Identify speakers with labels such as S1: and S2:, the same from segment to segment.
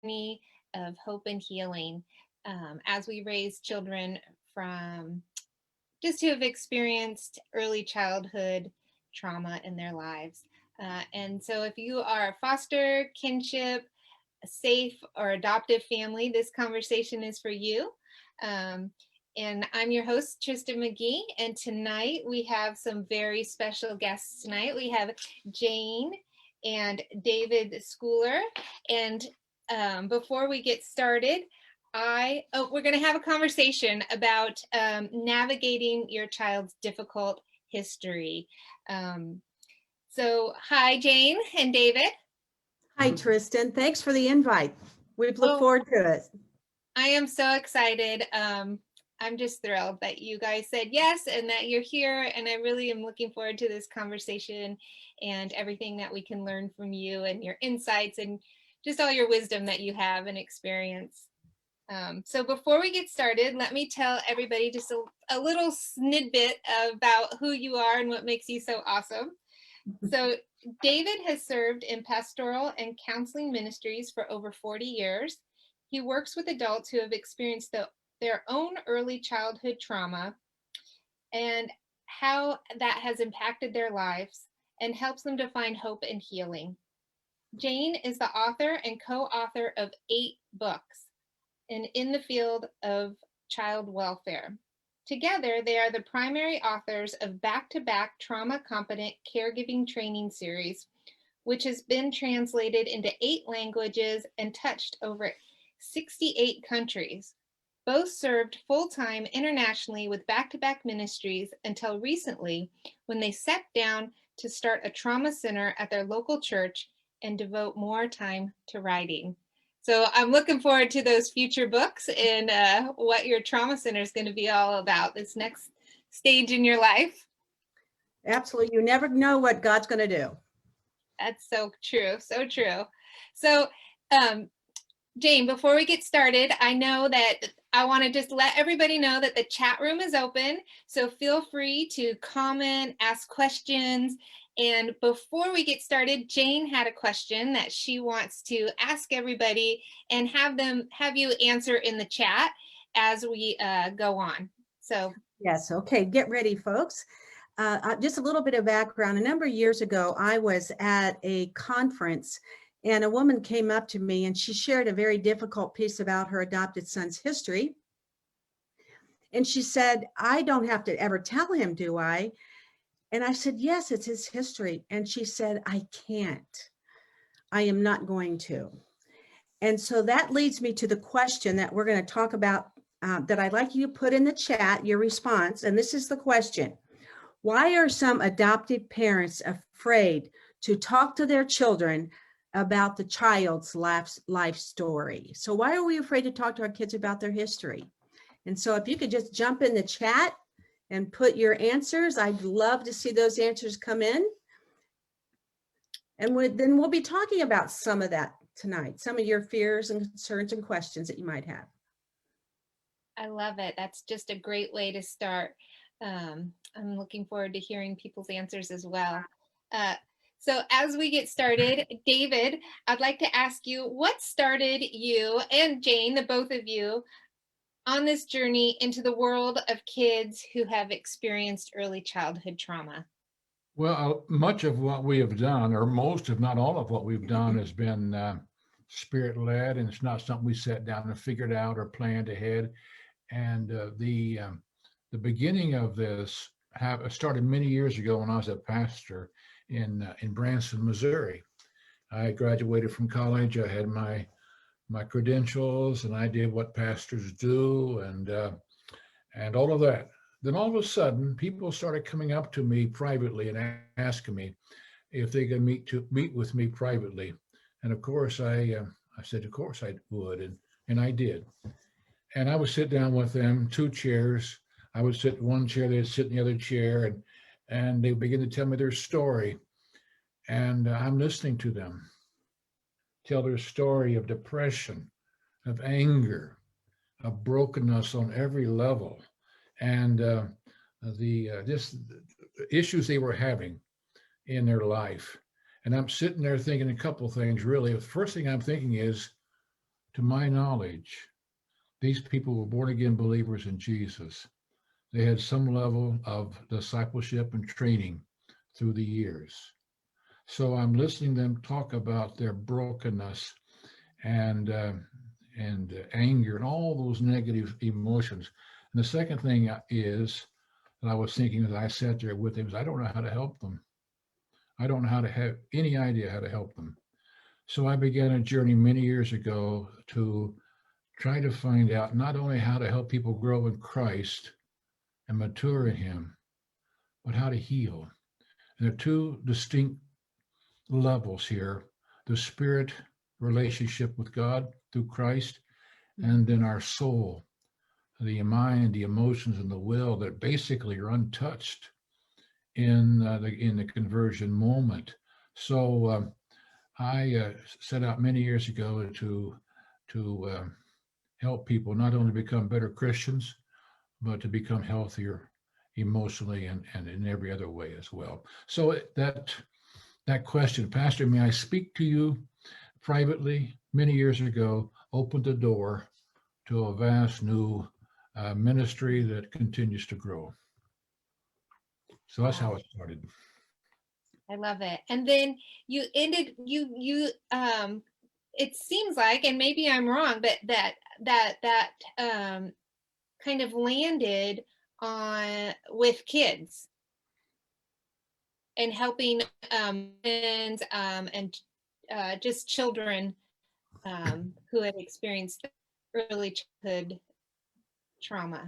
S1: journey of hope and healing as we raise children from just who have experienced early childhood trauma in their lives. And so, if you are a foster, kinship, a safe, or adoptive family, this conversation is for you. Um, and I'm your host, Tristan McGee. And tonight we have some very special guests tonight. We have Jane and David Schooler. And before we get started, we're going to have a conversation about navigating your child's difficult history. So hi, Jane and David.
S2: Hi, Tristan. Thanks for the invite. We've looked
S1: Oh,
S2: forward to it.
S1: I am so excited. I'm just thrilled that you guys said yes and that you're here. And I really am looking forward to this conversation and everything that we can learn from you and your insights and just all your wisdom that you have and experience. So before we get started, let me tell everybody just a little snippet about who you are and what makes you so awesome. So David has served in pastoral and counseling ministries for over 40 years. He works with adults who have experienced their own early childhood trauma and how that has impacted their lives and helps them to find hope and healing. Jane is the author and co-author of 8 books and in the field of child welfare. Together, they are the primary authors of back-to-back Trauma Competent Caregiving Training Series, which has been translated into 8 languages and touched over 68 countries. Both served full-time internationally with back-to-back ministries until recently, when they sat down to start a trauma center at their local church and devote more time to writing. So I'm looking forward to those future books and what your trauma center is going to be all about, this next stage in your life.
S2: Absolutely. You never know what God's going to do.
S1: That's so true. So true. So, Jane, before we get started, I know that I want to just let everybody know that the chat room is open. So feel free to comment, ask questions. And before we get started, Jane had a question that she wants to ask everybody and have you answer in the chat as we go on. So
S2: Yes. Okay. Get ready, folks. Just a little bit of background. A number of years ago, I was at a conference and a woman came up to me and she shared a very difficult piece about her adopted son's history. And she said, I don't have to ever tell him, do I? And I said, yes, it's his history. And she said, I can't. I am not going to. And so that leads me to the question that we're going to talk about that I'd like you to put in the chat, your response. And this is the question. Why are some adoptive parents afraid to talk to their children about the child's life story? So why are we afraid to talk to our kids about their history? And so if you could just jump in the chat and put your answers, I'd love to see those answers come in. And then we'll be talking about some of that tonight, some of your fears and concerns and questions that you might have.
S1: I love it. That's just a great way to start. I'm looking forward to hearing people's answers as well. So as we get started, David, I'd like to ask you, what started you and Jane, the both of you, on this journey into the world of kids who have experienced early childhood trauma?
S3: Well, much of what we have done, or most, if not all of what we've done, has been spirit-led, and it's not something we sat down and figured out or planned ahead. And the beginning of this started many years ago when I was a pastor in Branson, Missouri. I graduated from college. I had my credentials, and I did what pastors do, and all of that. Then all of a sudden, people started coming up to me privately and asking me if they could meet with me privately. And of course, I said, of course I would, and I did. And I would sit down with them, 2 chairs. I would sit in one chair, they'd sit in the other chair, and they would begin to tell me their story. And I'm listening to them tell their story of depression, of anger, of brokenness on every level, and just issues they were having in their life. And I'm sitting there thinking a couple of things, really. The first thing I'm thinking is, to my knowledge, these people were born again believers in Jesus. They had some level of discipleship and training through the years. So I'm listening to them talk about their brokenness and anger and all those negative emotions. And the second thing is that I was thinking as I sat there with them is I don't know how to help them. I don't know how to have any idea how to help them. So I began a journey many years ago to try to find out not only how to help people grow in Christ and mature in Him, but how to heal. And there are two distinct levels here: the spirit relationship with God through Christ, and then our soul, the mind, the emotions, and the will that basically are untouched in the conversion moment. So I set out many years ago to help people not only become better Christians, but to become healthier emotionally and in every other way as well. So that question, Pastor, may I speak to you privately, many years ago, opened the door to a vast new ministry that continues to grow. So that's how it started.
S1: I love it. And then you ended, it seems like, and maybe I'm wrong, but that kind of landed on with kids and helping and just children who had experienced early childhood trauma.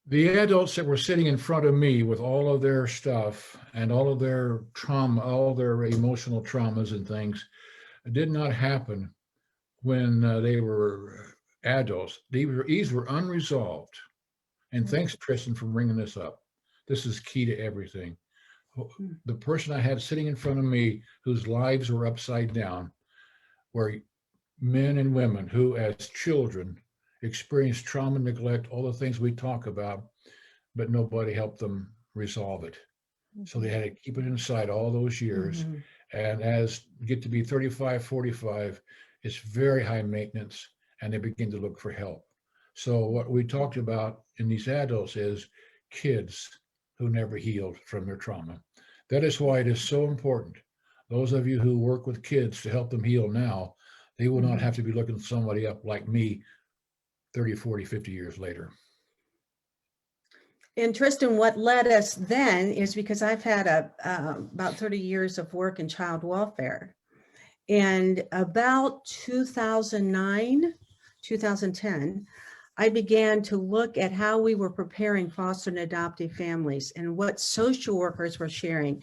S3: The adults that were sitting in front of me with all of their stuff and all of their trauma, all their emotional traumas and things, did not happen when they were adults. These were unresolved. And thanks, Tristan, for bringing this up. This is key to everything. The person I had sitting in front of me whose lives were upside down were men and women who, as children, experienced trauma, neglect, all the things we talk about, but nobody helped them resolve it. So they had to keep it inside all those years. And as you get to be 35, 45, it's very high maintenance, and they begin to look for help. So what we talked about in these adults is kids who never healed from their trauma. That is why it is so important. Those of you who work with kids to help them heal now, they will not have to be looking somebody up like me 30, 40, 50 years later.
S2: And Tristan, what led us then is because I've had about 30 years of work in child welfare. And about 2009, 2010, I began to look at how we were preparing foster and adoptive families and what social workers were sharing.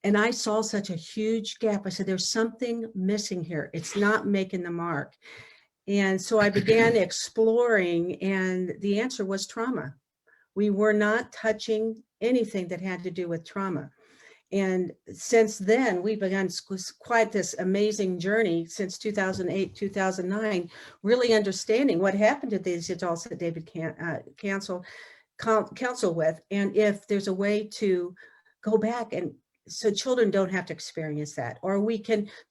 S2: And I saw such a huge gap. I said, there's something missing here. It's not making the mark. And so I began exploring, and the answer was trauma. We were not touching anything that had to do with trauma. And since then, we've begun quite this amazing journey since 2008, 2009, really understanding what happened to these adults that David counsel with, and if there's a way to go back and so children don't have to experience that, or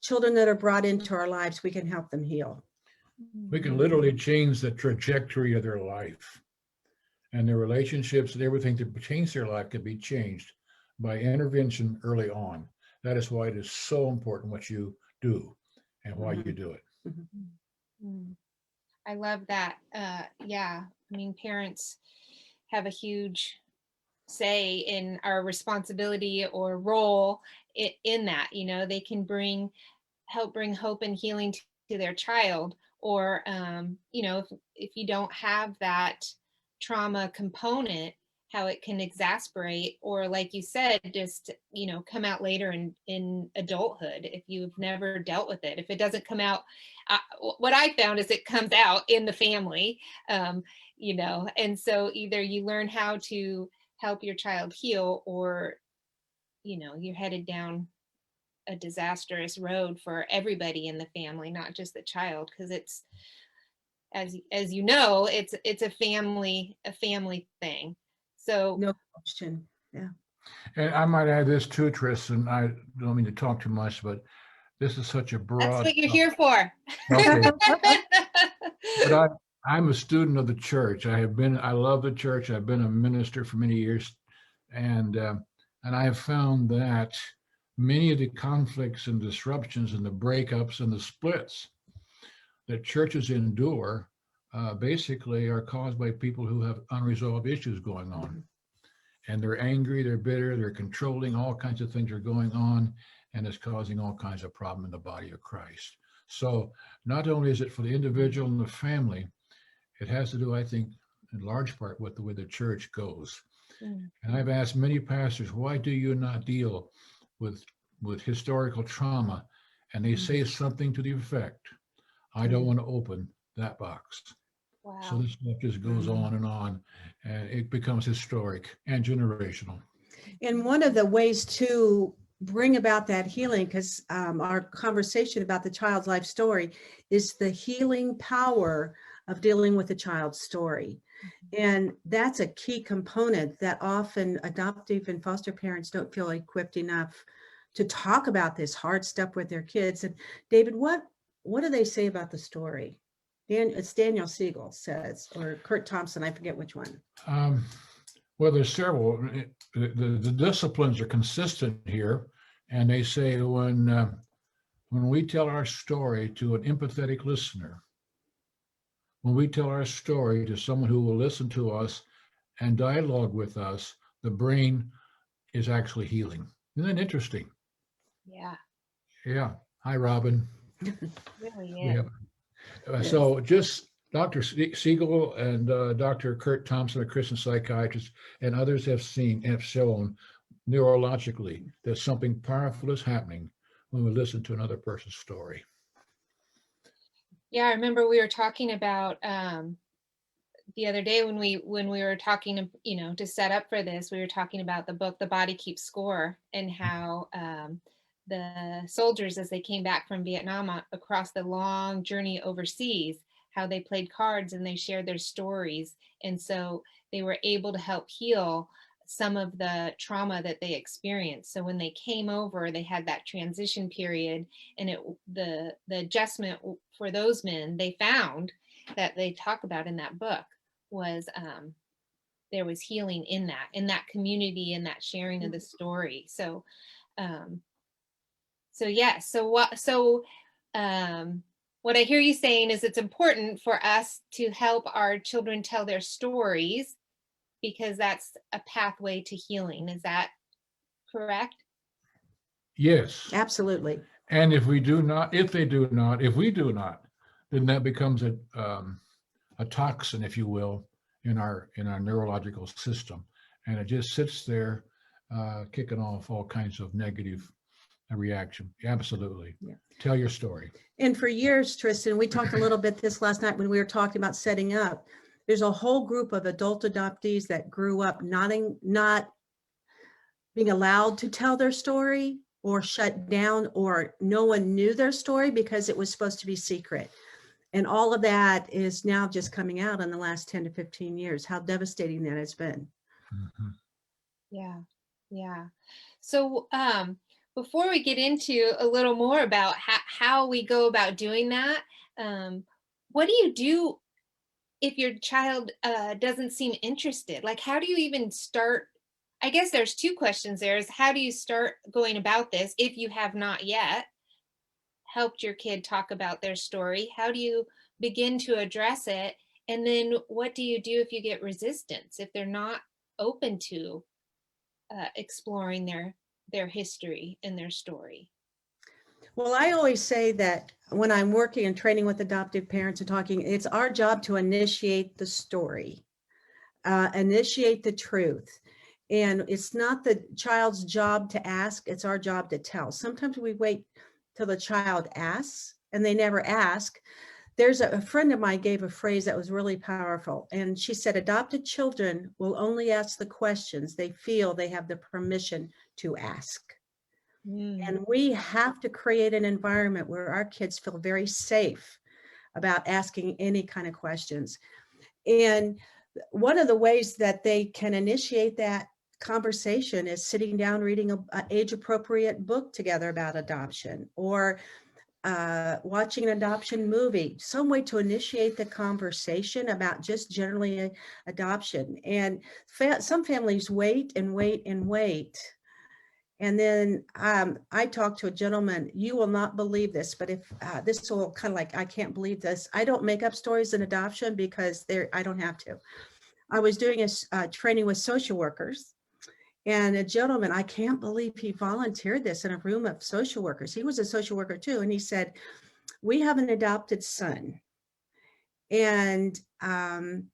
S2: children that are brought into our lives, we can help them heal.
S3: We can literally change the trajectory of their life. And their relationships and everything to change their life can be changed by intervention early on. That is why it is so important what you do and why you do it.
S1: I love that. Yeah, I mean, parents have a huge say in our responsibility or role in that. You know, they can help bring hope and healing to their child, or you know, if you don't have that trauma component, how it can exasperate, or like you said, just, you know, come out later in adulthood if you've never dealt with it. If it doesn't come out, what I found is it comes out in the family, you know, and so either you learn how to help your child heal, or, you know, you're headed down a disastrous road for everybody in the family, not just the child, because it's, as you know, it's a family thing. So
S2: No question. Yeah.
S3: And I might add this too, Tristan. I don't mean to talk too much, but This is such a
S1: That's
S3: broad.
S1: what you're here for.
S3: Okay, but I'm a student of the church. I love the church. I've been a minister for many years, and I have found that many of the conflicts and disruptions and the breakups and the splits that churches endure basically are caused by people who have unresolved issues going on. And they're angry, they're bitter, they're controlling, all kinds of things are going on, and it's causing all kinds of problem in the body of Christ. So not only is it for the individual and the family, it has to do, I think, in large part with the way the church goes.
S1: Mm.
S3: And I've asked many pastors, why do you not deal with historical trauma? And they say something to the effect, I don't want to open that box. So
S1: Wow.
S3: this stuff just goes on, and it becomes historic and generational.
S2: And one of the ways to bring about that healing, because our conversation about the child's life story is the healing power of dealing with a child's story. And that's a key component that often adoptive and foster parents don't feel equipped enough to talk about this hard stuff with their kids. And David, what do they say about the story? It's Daniel Siegel says, or Kurt Thompson, I forget which one.
S3: Well, there's several. The disciplines are consistent here, and they say when we tell our story to an empathetic listener, when we tell our story to someone who will listen to us and dialogue with us, the brain is actually healing. Isn't that interesting?
S1: Yeah,
S3: Yeah. Hi, Robin.
S1: really
S3: We
S1: is.
S3: have, so just Dr. Siegel and Dr. Kurt Thompson, a Christian psychiatrist, and others have shown neurologically that something powerful is happening when we listen to another person's story.
S1: Yeah, I remember we were talking about the other day when we were talking, to set up for this, we were talking about the book, The Body Keeps Score, and how the soldiers, as they came back from Vietnam across the long journey overseas, how they played cards and they shared their stories. And so they were able to help heal some of the trauma that they experienced. So when they came over, they had that transition period, and the adjustment for those men, they found that they talk about in that book was there was healing in that community, and that sharing of the story. So yes. What I hear you saying is it's important for us to help our children tell their stories, because that's a pathway to healing. Is that correct?
S3: Yes.
S2: Absolutely.
S3: And if we do not, then that becomes a toxin, if you will, in our neurological system, and it just sits there, kicking off all kinds of negative reaction. Absolutely.
S2: Yeah.
S3: Tell your story.
S2: And for years, Tristan, we talked a little bit this last night when we were talking about setting up. There's a whole group of adult adoptees that grew up not being allowed to tell their story, or shut down, or no one knew their story because it was supposed to be secret. And all of that is now just coming out in the last 10 to 15 years, how devastating that has been.
S3: Mm-hmm.
S1: Yeah. Yeah. So before we get into a little more about how we go about doing that, what do you do if your child doesn't seem interested? Like, how do you even start? I guess there's two questions there. Is how do you start going about this if you have not yet helped your kid talk about their story? How do you begin to address it? And then what do you do if you get resistance, if they're not open to exploring their history and their story?
S2: Well, I always say that when I'm working and training with adoptive parents and talking, it's our job to initiate the story, initiate the truth. And it's not the child's job to ask, it's our job to tell. Sometimes we wait till the child asks and they never ask. There's a friend of mine gave a phrase that was really powerful. And she said, adopted children will only ask the questions they feel they have the permission to ask. And we have to create an environment where our kids feel very safe about asking any kind of questions. And one of the ways that they can initiate that conversation is sitting down reading a age-appropriate book together about adoption, or watching an adoption movie, some way to initiate the conversation about just generally adoption. And some families wait and wait and wait. And then I talked to a gentleman, you will not believe this, but if this will kind of like, I can't believe this. I don't make up stories in adoption because I don't have to. I was doing a training with social workers, and a gentleman, I can't believe he volunteered this in a room of social workers. He was a social worker too. And he said, we have an adopted son. And on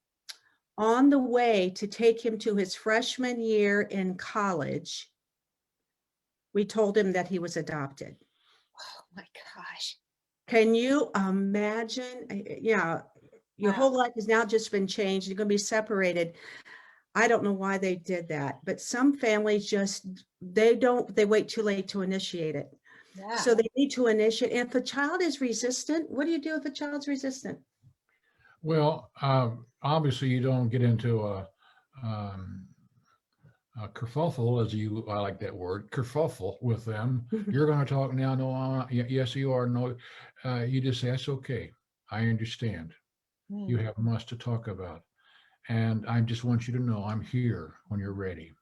S2: the way to take him to his freshman year in college, we told him that he was adopted.
S1: Oh my gosh.
S2: Can you imagine? Yeah, your whole life has now just been changed. You're going to be separated. I don't know why they did that, but some families just, they wait too late to initiate it.
S1: Yeah.
S2: So they need to initiate. And if a child is resistant, what do you do if a child's resistant?
S3: Well, obviously you don't get into a kerfuffle, I like that word, kerfuffle with them. You're going to talk now. No, yes, you are. No, you just say, that's okay. I understand. You have much to talk about. And I just want you to know I'm here when you're ready.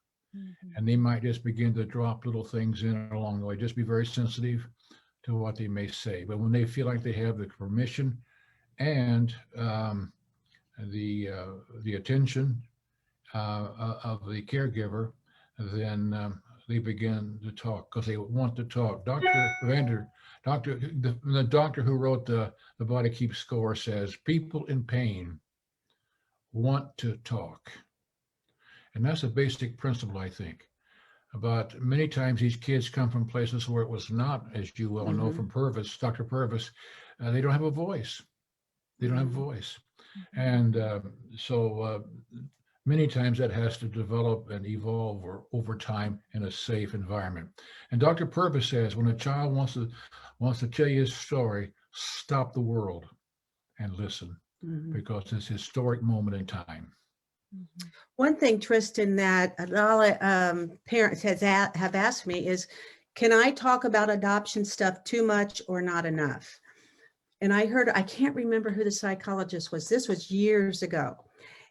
S3: And they might just begin to drop little things in along the way. Just be very sensitive to what they may say. But when they feel like they have the permission and the attention of the caregiver, then they begin to talk because they want to talk. The doctor who wrote the Body Keeps Score says people in pain want to talk. And that's a basic principle, I think. But many times these kids come from places where it was not, as you well know from Purvis, Dr. Purvis, they don't have a voice. They don't have a voice. And so many times that has to develop and evolve over time in a safe environment. And Dr. Purvis says, when a child wants to tell you his story, stop the world and listen, because it's a historic moment in time.
S2: One thing, Tristan, that a lot of parents have asked me is, can I talk about adoption stuff too much or not enough? And I can't remember who the psychologist was. This was years ago.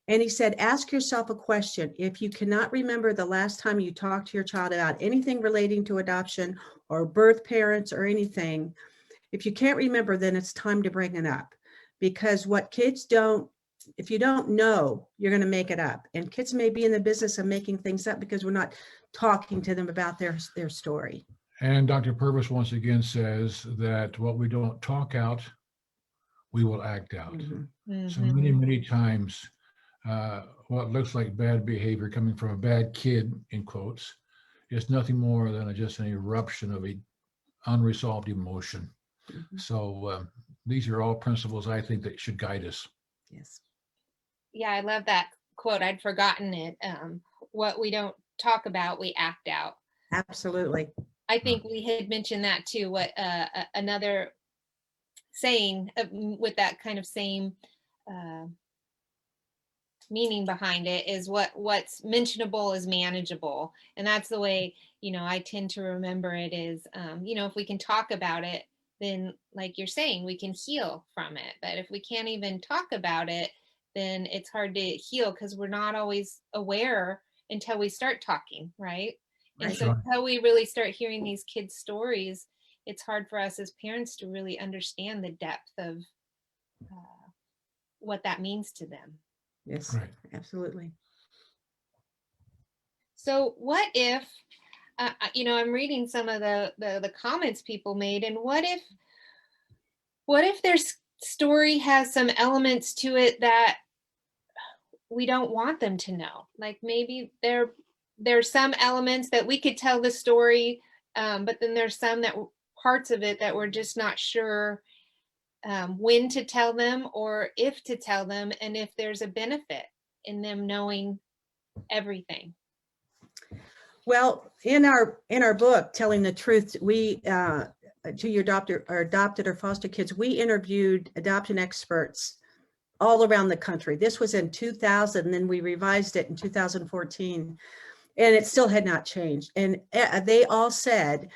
S2: And he said, ask yourself a question. If you cannot remember the last time you talked to your child about anything relating to adoption or birth parents or anything, if you can't remember, then it's time to bring it up. Because what kids don't, if you don't know, you're going to make it up. And kids may be in the business of making things up because we're not talking to them about their story.
S3: And Dr. Purvis once again says that what we don't talk out, we will act out. So many times, what looks like bad behavior coming from a bad kid, in quotes, is nothing more than just an eruption of a unresolved emotion. So these are all principles I think that should guide us.
S2: Yes.
S1: Yeah, I love that quote. I'd forgotten it. What we don't talk about, we act out.
S2: Absolutely.
S1: I think we had mentioned that too. What another saying with that kind of same meaning behind it is what's mentionable is manageable. And that's the way, I tend to remember it is, if we can talk about it, then like you're saying, we can heal from it. But if we can't even talk about it, then it's hard to heal because we're not always aware until we start talking, right? And so until we really start hearing these kids' stories, it's hard for us as parents to really understand the depth of what that means to them.
S2: Yes, absolutely.
S1: So what if, I'm reading some of the comments people made, and what if their story has some elements to it that we don't want them to know? Like maybe there's some elements that we could tell the story, but then there's some parts of it that we're just not sure when to tell them or if to tell them, and if there's a benefit in them knowing everything.
S2: Well, in our book, Telling the Truth, we to your adopted or foster kids, we interviewed adoption experts all around the country. This was in 2000, and then we revised it in 2014. And it still had not changed. And they all said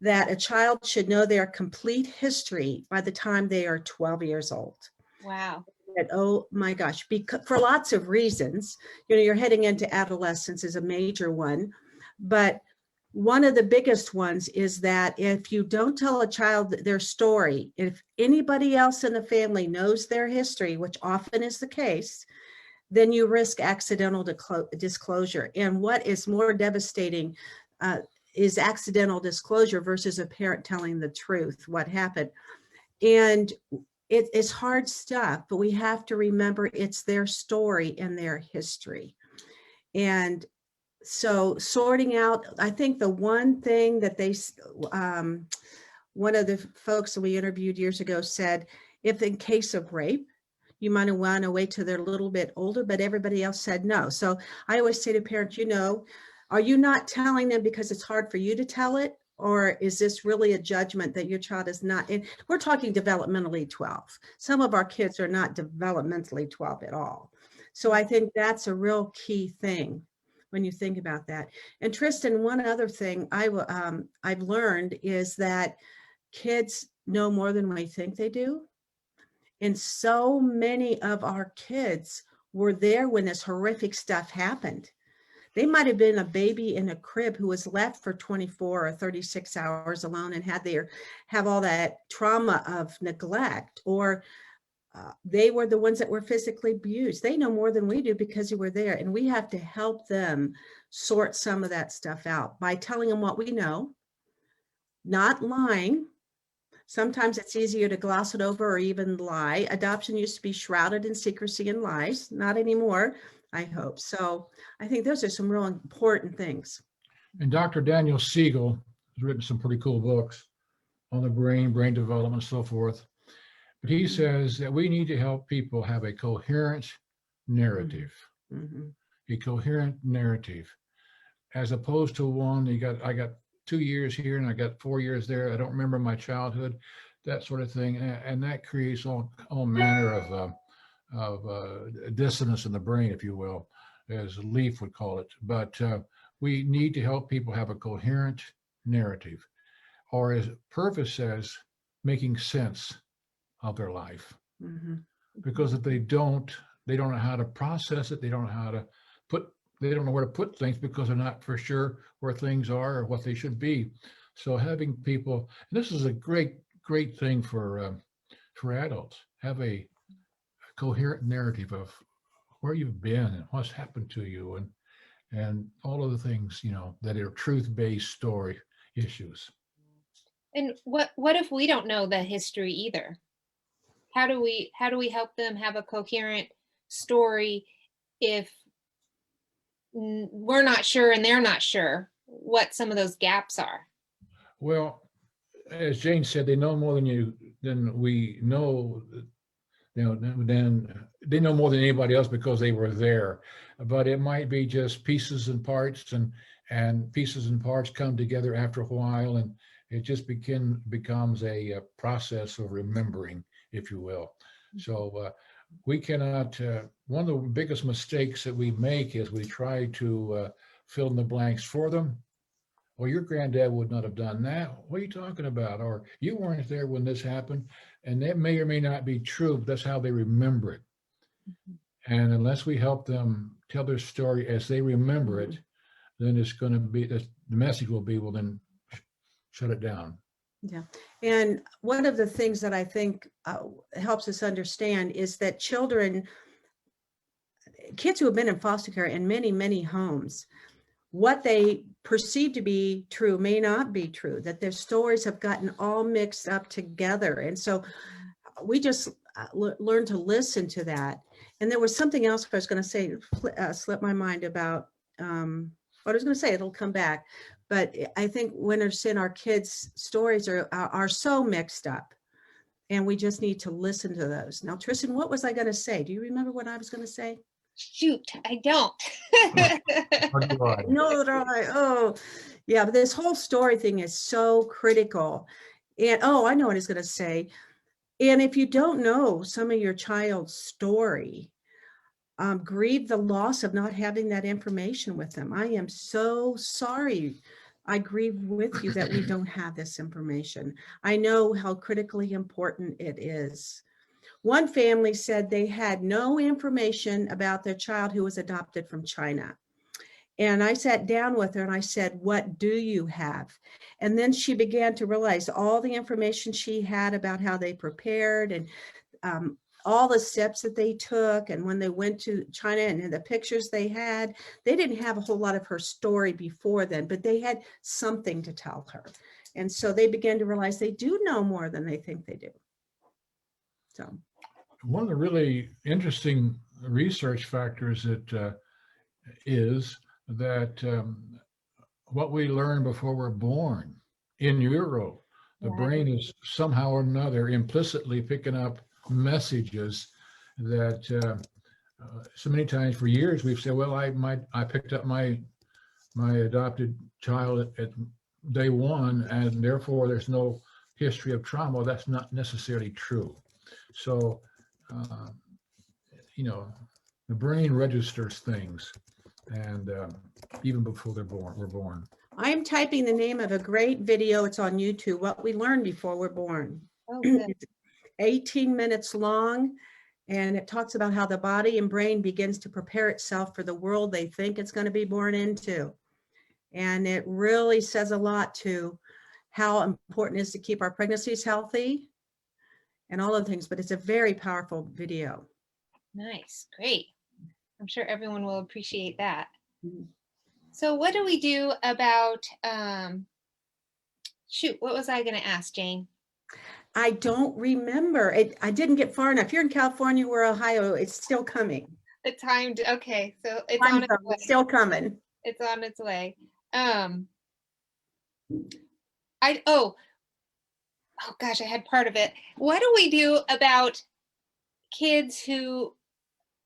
S2: that a child should know their complete history by the time they are 12 years old.
S1: Wow.
S2: That, oh my gosh, because for lots of reasons, you know, you're heading into adolescence is a major one, but one of the biggest ones is that if you don't tell a child their story, if anybody else in the family knows their history, which often is the case, then you risk accidental disclosure. And what is more devastating is accidental disclosure versus a parent telling the truth, what happened. And it's hard stuff, but we have to remember it's their story and their history. And so sorting out, I think the one thing that one of the folks that we interviewed years ago said, if in case of rape, you might want to wait till they're a little bit older, but everybody else said no. So I always say to parents, you know, are you not telling them because it's hard for you to tell it? Or is this really a judgment that your child is not, and we're talking developmentally 12. Some of our kids are not developmentally 12 at all. So I think that's a real key thing when you think about that. And Tristan, one other thing I've learned is that kids know more than we think they do. And so many of our kids were there when this horrific stuff happened. They might have been a baby in a crib who was left for 24 or 36 hours alone and have all that trauma of neglect, or they were the ones that were physically abused. They know more than we do because they were there. And we have to help them sort some of that stuff out by telling them what we know, not lying. Sometimes it's easier to gloss it over or even lie. Adoption used to be shrouded in secrecy and lies, not anymore, I hope. So I think those are some real important things.
S3: And Dr. Daniel Siegel has written some pretty cool books on the brain development, and so forth. But he says that we need to help people have a coherent narrative, a coherent narrative, as opposed to one, I got 2 years here and I got 4 years there. I don't remember my childhood, that sort of thing. And that creates all manner of dissonance in the brain, if you will, as Leaf would call it. But we need to help people have a coherent narrative, or as Purvis says, making sense of their life. Because if they don't know how to process it. They don't know where to put things because they're not for sure where things are or what they should be. So having people, and this is a great thing for adults, have a coherent narrative of where you've been and what's happened to you, and all of the things, you know, that are truth-based story issues.
S1: And what if we don't know the history either? How do we help them have a coherent story if we're not sure and they're not sure what some of those gaps are?
S3: Well, as Jane said, they know more than we know. Then they know more than anybody else because they were there. But it might be just pieces and parts, and pieces and parts come together after a while, and it just becomes a process of remembering, if you will. So we cannot. One of the biggest mistakes that we make is we try to fill in the blanks for them. Well, your granddad would not have done that. What are you talking about? Or you weren't there when this happened. And that may or may not be true, but that's how they remember it. And unless we help them tell their story as they remember it, then it's going to be, the message will be, well, then shut it down.
S2: Yeah. And one of the things that I think helps us understand is that kids who have been in foster care in many, many homes, what they perceive to be true may not be true, that their stories have gotten all mixed up together. And so we just learn to listen to that. And there was something else I was going to say, slipped my mind about what I was going to say, it'll come back. But I think Winter Sin, our kids' stories are so mixed up, and we just need to listen to those. Now, Tristan, what was I going to say? Do you remember what I was going to say?
S1: Shoot, I don't.
S2: No, oh, yeah, but this whole story thing is so critical. And I know what I was going to say. And if you don't know some of your child's story, grieve the loss of not having that information with them. I am so sorry. I grieve with you that we don't have this information. I know how critically important it is. One family said they had no information about their child who was adopted from China. And I sat down with her and I said, what do you have? And then she began to realize all the information she had about how they prepared and all the steps that they took. And when they went to China and the pictures they had, they didn't have a whole lot of her story before then, but they had something to tell her. And so they began to realize they do know more than they think they do. So
S3: one of the really interesting research factors that is that what we learn before we're born in utero, the brain is somehow or another implicitly picking up messages that so many times for years we've said, well, I picked up my adopted child at day one, and therefore there's no history of trauma. Well, that's not necessarily true. So, the brain registers things, and even before we're born.
S2: I'm typing the name of a great video. It's on YouTube, What We Learn Before We're Born.
S1: Oh, good.
S2: It's 18 minutes long, and it talks about how the body and brain begins to prepare itself for the world they think it's going to be born into. And it really says a lot to how important it is to keep our pregnancies healthy and all of the things, but it's a very powerful video.
S1: Nice. Great. I'm sure everyone will appreciate that.
S2: Mhm.
S1: So what do we do about, shoot, what was I going to ask, Jane?
S2: I don't remember. I didn't get far enough. You're in California, we're Ohio. It's still coming.
S1: The time, okay, so it's on its way.
S2: It's still coming.
S1: It's on its way. Oh gosh, I had part of it. What do we do about kids who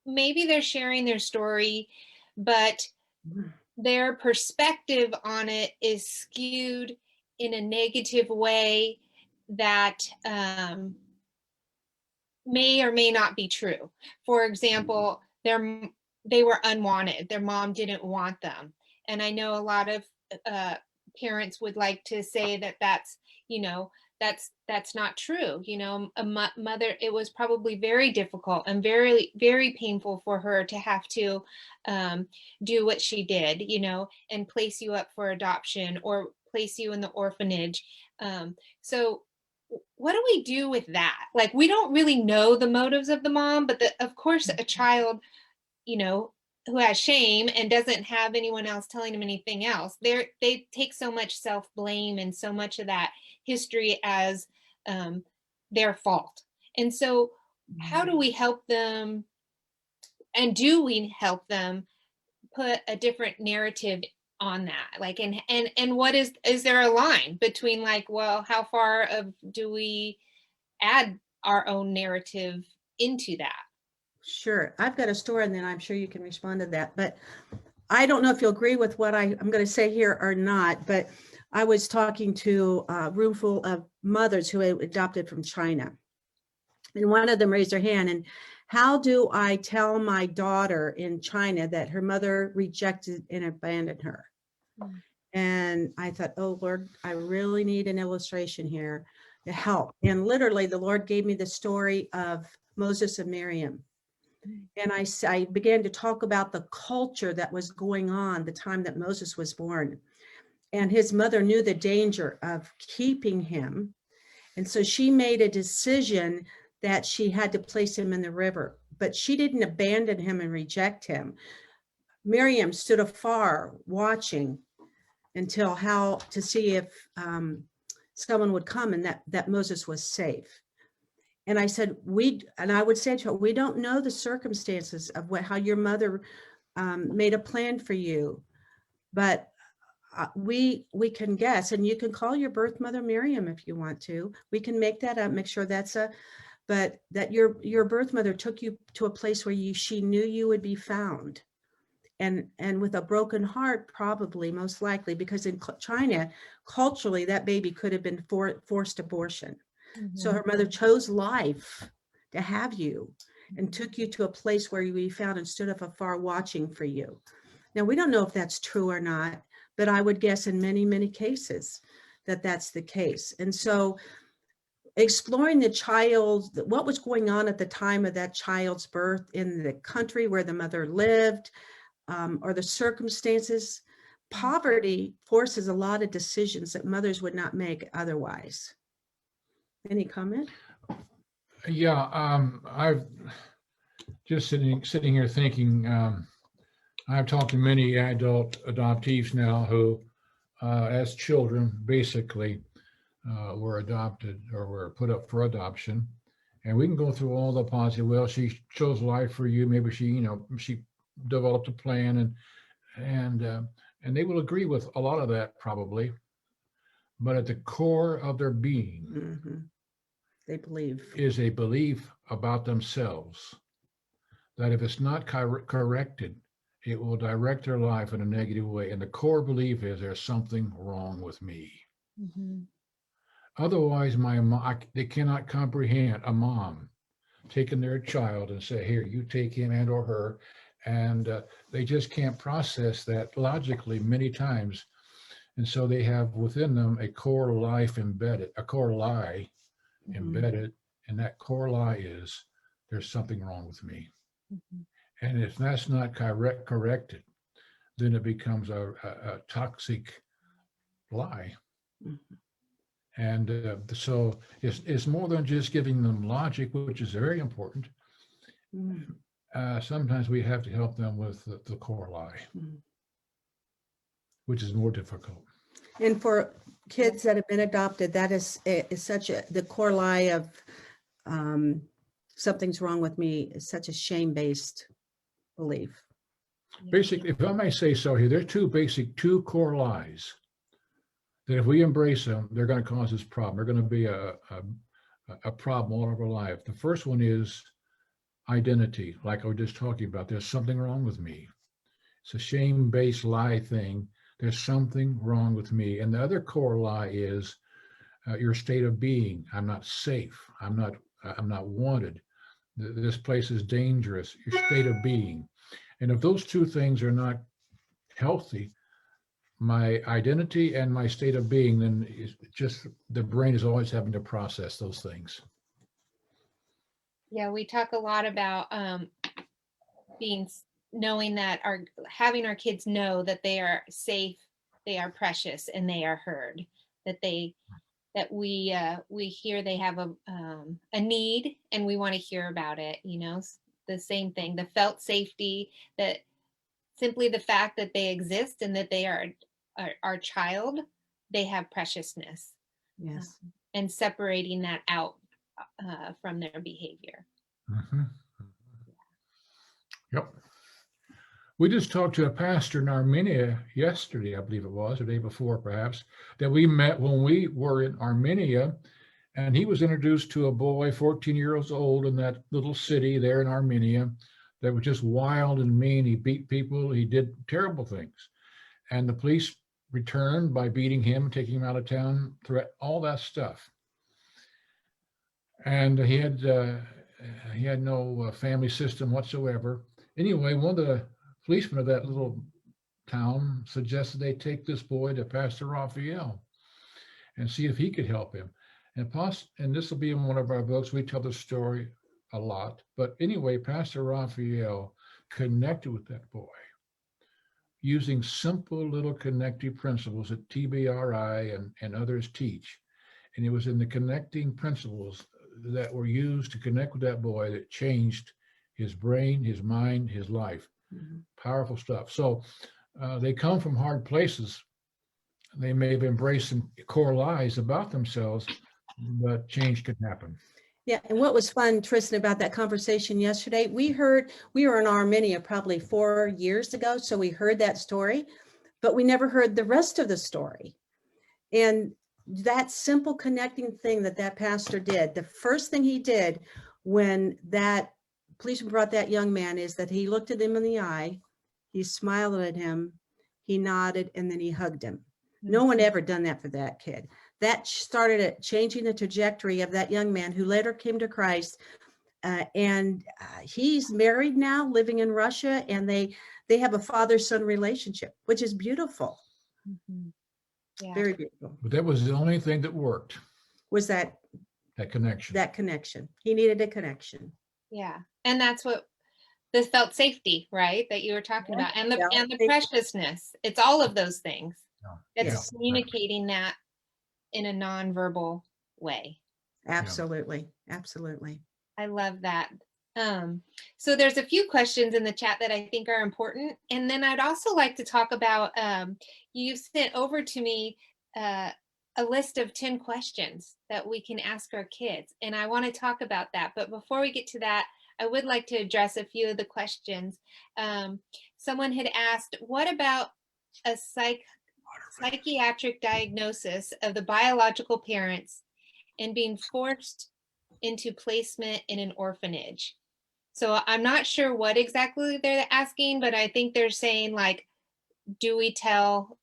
S1: maybe they're sharing their story, but their perspective on it is skewed in a negative way that may or may not be true? For example, they were unwanted. Their mom didn't want them. And I know a lot of parents would like to say that that's not true. A mother, it was probably very difficult and very, very painful for her to have to do what she did, and place you up for adoption or place you in the orphanage. So what do we do with that? Like, we don't really know the motives of the mom, but of course, a child, who has shame and doesn't have anyone else telling them anything else, they take so much self-blame and so much of that history as their fault. And so how do we help them, and do we help them put a different narrative on that? Like, and what is there a line between, like, well, how far do we add our own narrative into that?
S2: Sure. I've got a story, and then I'm sure you can respond to that. But I don't know if you'll agree with what I'm going to say here or not, but I was talking to a room full of mothers who had adopted from China. And one of them raised her hand, and how do I tell my daughter in China that her mother rejected and abandoned her? Mm. And I thought, oh, Lord, I really need an illustration here to help. And literally, the Lord gave me the story of Moses and Miriam. And I began to talk about the culture that was going on the time that Moses was born. And his mother knew the danger of keeping him. And so she made a decision that she had to place him in the river, but she didn't abandon him and reject him. Miriam stood afar watching until to see if someone would come and that Moses was safe. And I said, I would say to her, we don't know the circumstances of how your mother made a plan for you, but we can guess, and you can call your birth mother Miriam if you want to. We can make that up, make sure but that your birth mother took you to a place where she knew you would be found, and with a broken heart, probably, most likely, because in China, culturally, that baby could have been forced abortion. Mm-hmm. So her mother chose life to have you. and took you to a place where you be found and stood up afar watching for you. Now, we don't know if that's true or not, but I would guess in many, many cases that that's the case. And so exploring the child, what was going on at the time of that child's birth in the country where the mother lived, or the circumstances. Poverty forces a lot of decisions that mothers would not make otherwise. Any comment?
S3: Yeah, I've just sitting here thinking, I've talked to many adult adoptees now who, as children, basically were adopted or were put up for adoption. And we can go through all the positive. Well, she chose life for you. Maybe she, she developed a plan, and they will agree with a lot of that probably. But at the core of their being,
S2: they believe,
S3: is a belief about themselves that if it's not corrected, it will direct their life in a negative way. And the core belief is there's something wrong with me. Otherwise, they cannot comprehend a mom taking their child and say, here, you take him and or her. And they just can't process that logically many times. And so they have within them a core lie embedded, and that core lie is there's something wrong with me. And if that's not corrected, then it becomes a toxic lie. And so it's more than just giving them logic, which is very important. Sometimes we have to help them with the core lie, which is more difficult.
S2: And for kids that have been adopted, that is such the core lie of something's wrong with me is such a shame-based belief.
S3: Basically, if I may say so here, there are two core lies that if we embrace them, they're going to cause us problem. They're going to be a problem all of our life. The first one is identity, like I was just talking about. There's something wrong with me. It's a shame-based lie thing. There's something wrong with me. And the other core lie is your state of being. I'm not safe. I'm not wanted. This place is dangerous. Your state of being. And if those two things are not healthy, my identity and my state of being, then it's just the brain is always having to process those things.
S1: Yeah, we talk a lot about knowing that having our kids know that they are safe, they are precious, and they are heard. That we hear they have a need, and we want to hear about it. The same thing, the felt safety, that simply the fact that they exist and that they are our child, they have preciousness.
S2: Yes.
S1: And separating that out from their behavior.
S3: Yep. We just talked to a pastor in Armenia yesterday, I believe it was, or the day before perhaps, that we met when we were in Armenia, and he was introduced to a boy 14 years old in that little city there in Armenia that was just wild and mean. He beat people, he did terrible things. And the police returned by beating him, taking him out of town, all that stuff. And he had no family system whatsoever. Anyway, one of the policemen of that little town suggested they take this boy to Pastor Raphael and see if he could help him. And this will be in one of our books. We tell the story a lot. But anyway, Pastor Raphael connected with that boy using simple little connective principles that TBRI and others teach. And it was in the connecting principles that were used to connect with that boy that changed his brain, his mind, his life. Powerful stuff. So they come from hard places. They may have embraced some core lies about themselves, but change can happen.
S2: Yeah, and what was fun, Tristan, about that conversation yesterday, we were in Armenia probably 4 years ago, so we heard that story, but we never heard the rest of the story. And that simple connecting thing that pastor did, the first thing he did when that policeman brought that young man is that he looked at him in the eye, he smiled at him, he nodded, and then he hugged him. No one ever done that for that kid. That started changing the trajectory of that young man who later came to Christ, He's married now, living in Russia, and they have a father-son relationship, which is beautiful.
S1: Mhm. Yeah.
S2: Very beautiful.
S3: But that was the only thing that worked,
S2: Was that
S3: connection.
S2: connection? He needed a connection.
S1: Yeah. And that's what the felt safety, right? That you were talking
S2: Yeah.
S1: about. And the
S2: Yeah.
S1: and the preciousness. It's all of those things.
S3: Yeah.
S1: It's
S3: Yeah.
S1: communicating that in a nonverbal way.
S2: Absolutely. Absolutely.
S1: I love that. So there's a few questions in the chat that I think are important. And then I'd also like to talk about, you sent over to me a list of 10 questions that we can ask our kids. And I want to talk about that. But before we get to that, I would like to address a few of the questions. Someone had asked, what about a psychiatric diagnosis of the biological parents and being forced into placement in an orphanage? So I'm not sure what exactly they're asking, but I think they're saying, like, do we tell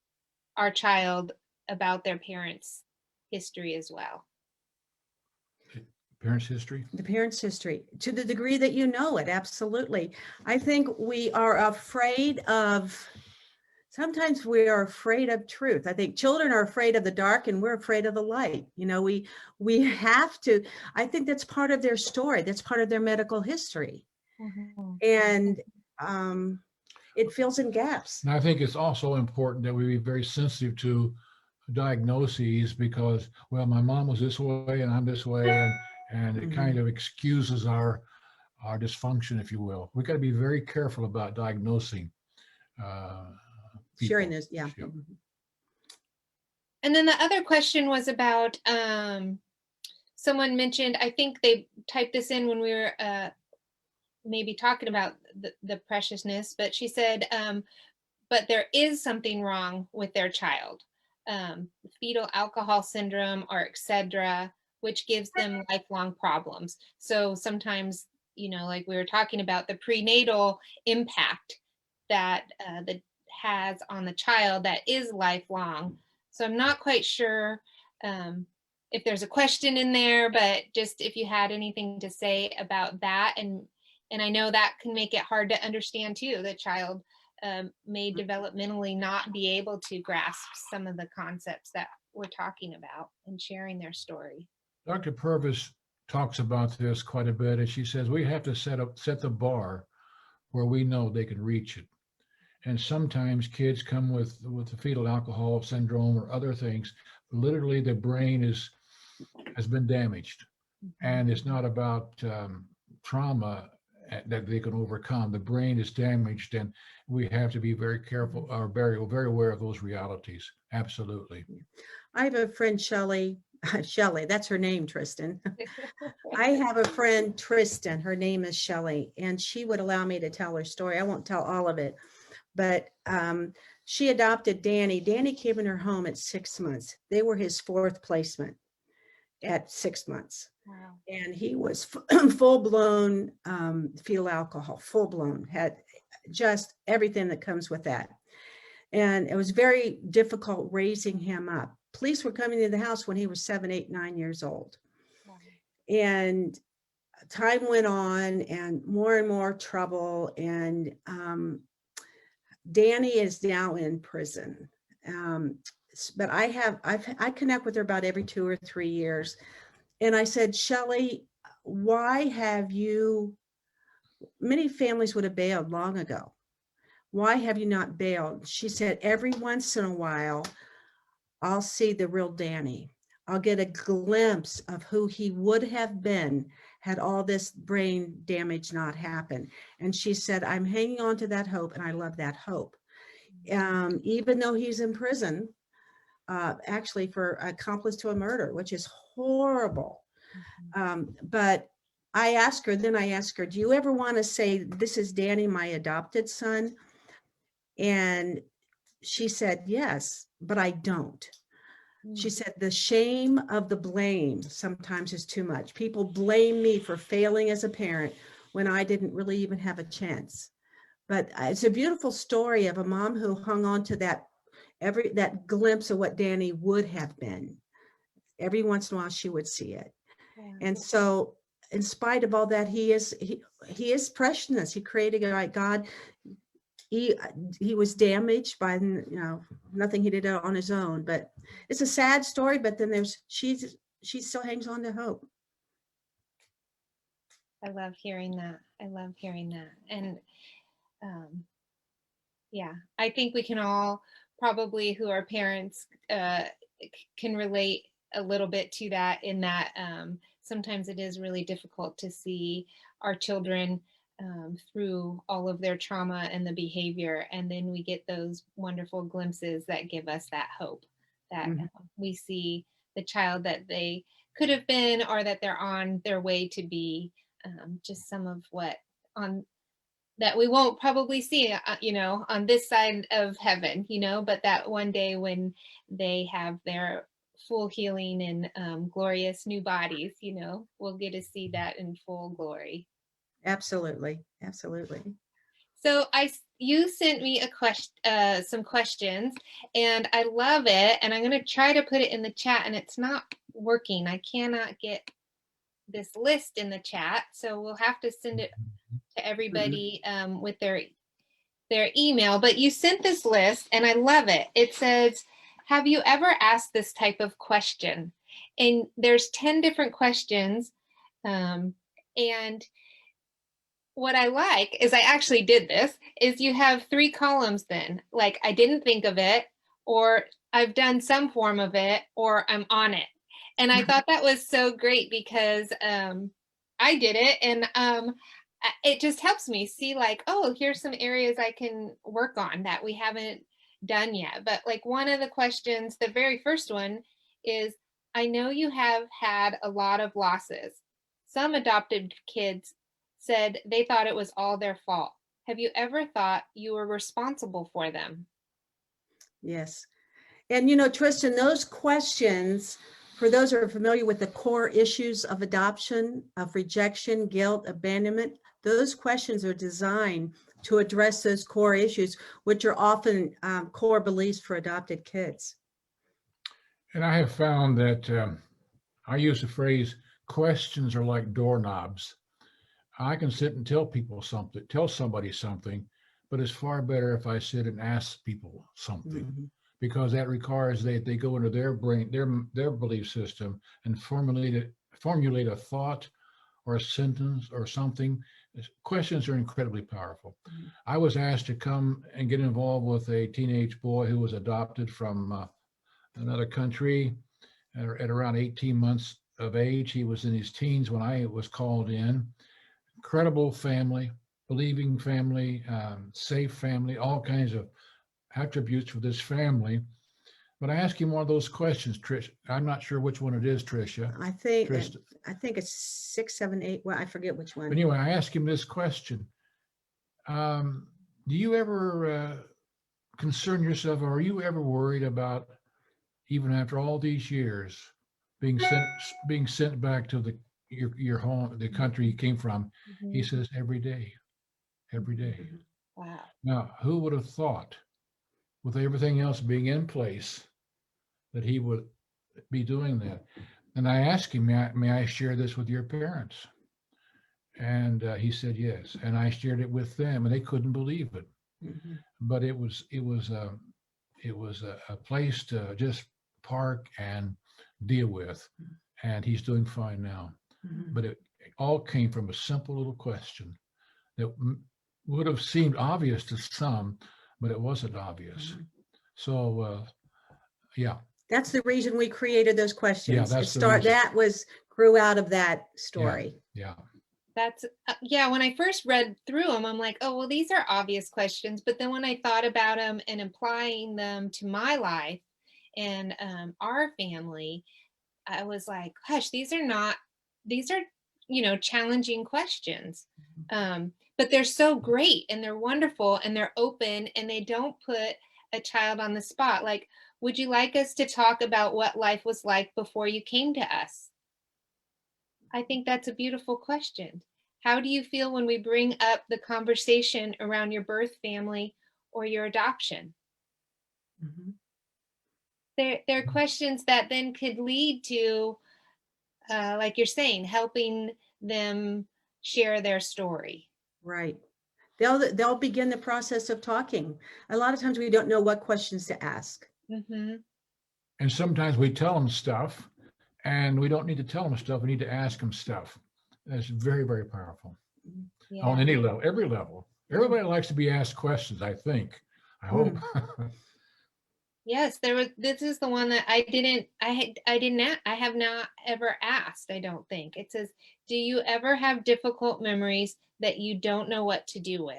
S1: our child about their parents' history as well?
S3: Parents' history?
S2: The parents' history, to the degree that you know it, absolutely. I think we are afraid of, sometimes we are afraid of truth. I think children are afraid of the dark and we're afraid of the light. You know, we have to, I think that's part of their story. That's part of their medical history.
S1: Mhm.
S2: And it fills in gaps.
S3: And I think it's also important that we be very sensitive to diagnoses because, well, my mom was this way and I'm this way, and it kind of excuses our dysfunction, if you will. We got to be very careful about diagnosing
S2: Sharing
S3: people.
S2: this, yeah.
S3: Yep.
S1: And then the other question was about, someone mentioned, I think they typed this in when we were maybe talking about the preciousness, but she said, but there is something wrong with their child, fetal alcohol syndrome or etc., which gives them lifelong problems. So sometimes, you know, like we were talking about, the prenatal impact that that has on the child that is lifelong. So I'm not quite sure if there's a question in there, but just if you had anything to say about that. And I know that can make it hard to understand too. The child may developmentally not be able to grasp some of the concepts that we're talking about and sharing their story.
S3: Dr. Purvis talks about this quite a bit, and she says we have to set the bar where we know they can reach it. And sometimes kids come with the fetal alcohol syndrome or other things. Literally, the brain has been damaged, and it's not about trauma that they can overcome. The brain is damaged, and we have to be very careful, or very aware of those realities. Absolutely.
S2: I have a friend, Shelley. Shelley, that's her name, Tristan. I have a friend, Tristan. Her name is Shelley, and she would allow me to tell her story. I won't tell all of it, but she adopted Danny. Danny came in her home at 6 months. They were his fourth placement at 6 months.
S1: Wow.
S2: And he was full-blown fetal alcohol, full-blown, had just everything that comes with that. And it was very difficult raising him up. Police were coming to the house when he was 7, 8, 9 years old.
S1: Wow.
S2: And time went on and more trouble. And Danny is now in prison. But I connect with her about every 2 or 3 years. And I said, Shelley, why have you, many families would have bailed long ago. Why have you not bailed? She said, every once in a while, I'll see the real Danny. I'll get a glimpse of who he would have been had all this brain damage not happened. And she said, I'm hanging on to that hope, and I love that hope. Even though he's in prison, actually for accomplice to a murder, which is horrible. But I asked her, do you ever want to say, this is Danny, my adopted son? And she said, yes, but I don't. She said, the shame of the blame sometimes is too much. People blame me for failing as a parent when I didn't really even have a chance. But it's a beautiful story of a mom who hung on to that glimpse of what Danny would have been. Every once in a while she would see it.
S1: Yeah.
S2: And so in spite of all that, he is preciousness. He created it like God. He was damaged by, nothing he did on his own. But it's a sad story. But then she still hangs on to hope.
S1: I love hearing that. I love hearing that. And yeah, I think we can all probably, who are parents, can relate a little bit to that, in that sometimes it is really difficult to see our children through all of their trauma and the behavior. And then we get those wonderful glimpses that give us that hope that we see the child that they could have been, or that they're on their way to be, just some of what on that we won't probably see, on this side of heaven, but that one day when they have their full healing and glorious new bodies, we'll get to see that in full glory.
S2: Absolutely. Absolutely.
S1: So you sent me some questions, and I love it. And I'm going to try to put it in the chat, and it's not working. I cannot get this list in the chat, so we'll have to send it to everybody with their email. But you sent this list, and I love it. It says, have you ever asked this type of question? And there's 10 different questions. And what I like is, I actually did this, is you have 3 columns then, like I didn't think of it, or I've done some form of it, or I'm on it. And I thought that was so great, because I did it, and it just helps me see, like, oh, here's some areas I can work on that we haven't done yet. But like, one of the questions, the very first one is, I know you have had a lot of losses. Some adopted kids said they thought it was all their fault. Have you ever thought you were responsible for them?
S2: Yes. And, Tristan, those questions, for those who are familiar with the core issues of adoption, of rejection, guilt, abandonment, those questions are designed to address those core issues, which are often core beliefs for adopted kids.
S3: And I have found that I use the phrase, questions are like doorknobs. I can sit and tell somebody something, but it's far better if I sit and ask people something, because that requires they go into their brain, their belief system, and formulate a thought or a sentence or something. Questions are incredibly powerful. I was asked to come and get involved with a teenage boy who was adopted from another country at around 18 months of age. He was in his teens when I was called in. Incredible family, believing family, safe family, all kinds of attributes for this family. But I asked him one of those questions, Trish. I'm not sure which one it is, Tricia.
S2: I think it's 6, 7, 8. Well, I forget which one.
S3: But anyway, I asked him this question. Do you ever concern yourself, or are you ever worried about, even after all these years, being sent back to your home, the country you came from? He says, every day.
S1: Wow.
S3: Now, who would have thought, with everything else being in place, that he would be doing that? And I asked him, may I share this with your parents? And he said yes. And I shared it with them, and they couldn't believe it. But it was a place to just park and deal with, and he's doing fine now. But it all came from a simple little question that would have seemed obvious to some, but it wasn't obvious. So yeah,
S2: that's the reason we created those questions.
S3: Yeah,
S2: grew out of that story.
S3: Yeah.
S1: That's when I first read through them, I'm like, oh, well, these are obvious questions. But then when I thought about them and applying them to my life and our family, I was like, gosh, these are challenging questions. But they're so great, and they're wonderful, and they're open, and they don't put a child on the spot. Like, would you like us to talk about what life was like before you came to us? I think that's a beautiful question. How do you feel when we bring up the conversation around your birth family or your adoption? They're questions that then could lead to like you're saying, helping them share their story.
S2: Right. They'll begin the process of talking. A lot of times we don't know what questions to ask.
S1: Mm-hmm.
S3: And sometimes we tell them stuff and we don't need to tell them stuff. We need to ask them stuff. That's very, very powerful on
S1: Yeah.
S3: any level, every level. Everybody likes to be asked questions, I think. I hope.
S1: Yes, this is the one that I have not ever asked, I don't think. It says, do you ever have difficult memories that you don't know what to do with?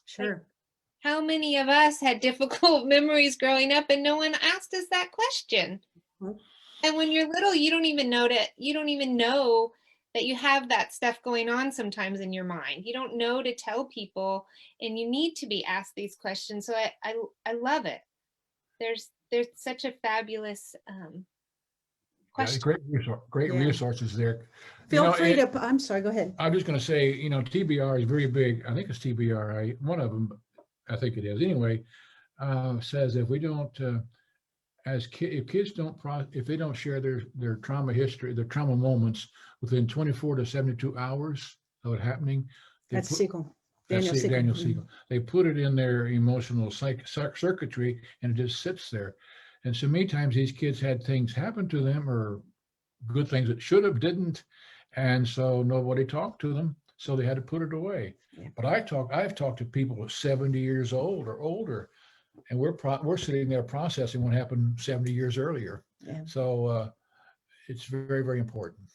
S2: Sure.
S1: How many of us had difficult memories growing up and no one asked us that question?
S2: Mhm.
S1: And when you're little, you don't even know that you have that stuff going on sometimes in your mind. You don't know to tell people, and you need to be asked these questions. So I love it. There's such a fabulous
S3: Yeah,
S1: question.
S3: great
S2: Yeah.
S3: resources there.
S2: Feel free to, I'm sorry, go ahead.
S3: I'm just going to say, TBR is very big. I think it's TBR, right? One of them, I think it is. Anyway, says if we don't, if kids don't, if they don't share their trauma history, their trauma moments within 24 to 72 hours of it happening,
S2: That's Siegel.
S3: that's
S2: Daniel Siegel.
S3: Daniel Siegel. They put it in their emotional circuitry and it just sits there. And so many times these kids had things happen to them or good things that should have, didn't. And so nobody talked to them. So they had to put it away.
S2: Yeah.
S3: But I've talked to people 70 years old or older, and we're sitting there processing what happened 70 years earlier.
S2: Yeah.
S3: So it's very, very important.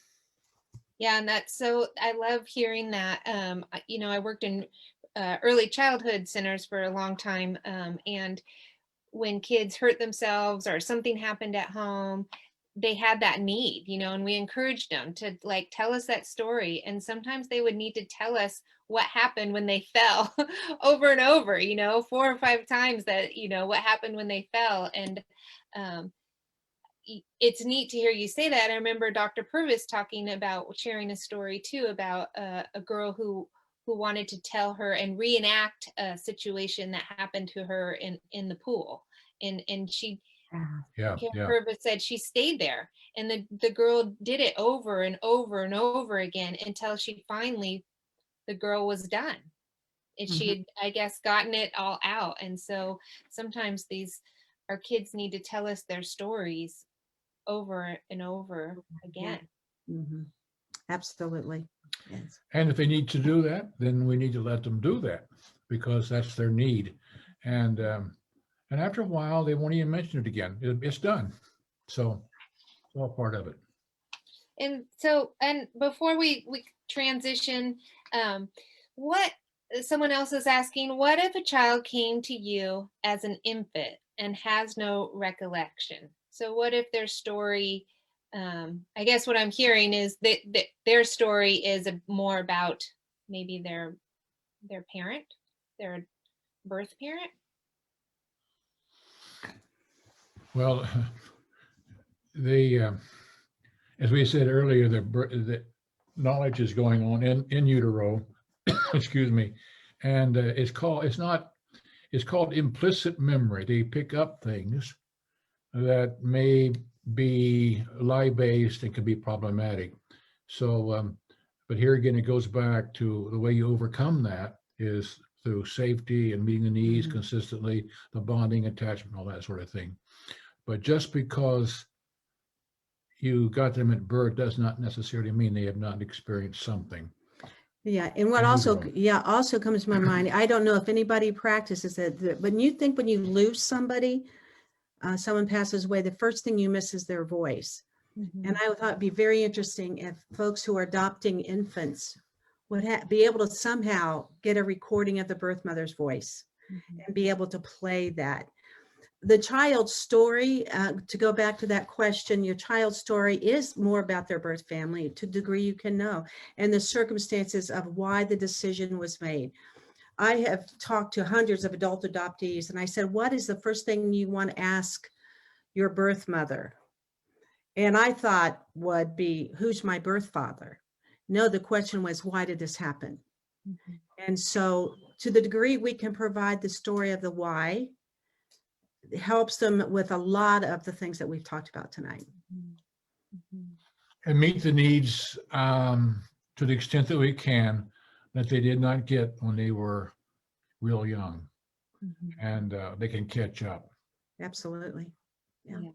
S1: Yeah, and I love hearing that. I worked in early childhood centers for a long time, and when kids hurt themselves or something happened at home, they had that need, and we encouraged them to like tell us that story. And sometimes they would need to tell us what happened when they fell over and over, 4 or 5 times that, what happened when they fell. And um, it's neat to hear you say that. I remember Dr. Purvis talking about sharing a story too about a girl who wanted to tell her and reenact a situation that happened to her in the pool, and she
S3: Yeah.
S1: Purvis said she stayed there, and the girl did it over and over and over again until the girl was done, and she had, I guess, gotten it all out. And so sometimes our kids need to tell us their stories over and over again.
S2: Mm-hmm. Absolutely. Yes.
S3: And if they need to do that, then we need to let them do that because that's their need. And after a while, they won't even mention it again. It's done. So it's all part of it.
S1: And so, and before we transition, what someone else is asking, what if a child came to you as an infant and has no recollection? So what if their story, I guess what I'm hearing is that their story is more about maybe their parent, their birth parent?
S3: Well, they, as we said earlier, the knowledge is going on in utero, excuse me, and it's called implicit memory. They pick up things that may be lie-based and can be problematic. So, but here again, it goes back to the way you overcome that is through safety and meeting the needs consistently, the bonding, attachment, all that sort of thing. But just because you got them at birth does not necessarily mean they have not experienced something.
S2: Yeah, and what also comes to my mind, I don't know if anybody practices it, but when you lose somebody, someone passes away, the first thing you miss is their voice. And I thought it'd be very interesting if folks who are adopting infants would be able to somehow get a recording of the birth mother's voice and be able to play that. The child's story, to go back to that question, your child's story is more about their birth family to the degree you can know, and the circumstances of why the decision was made. I have talked to hundreds of adult adoptees, and I said, what is the first thing you want to ask your birth mother? And I thought would be, who's my birth father? No, the question was, why did this happen? And so to the degree we can provide the story of the why, it helps them with a lot of the things that we've talked about tonight.
S1: Mhm.
S3: and meet the needs to the extent that we can that they did not get when they were real young,
S1: Mhm.
S3: and they can catch up.
S2: Absolutely. Yeah.
S1: Yeah.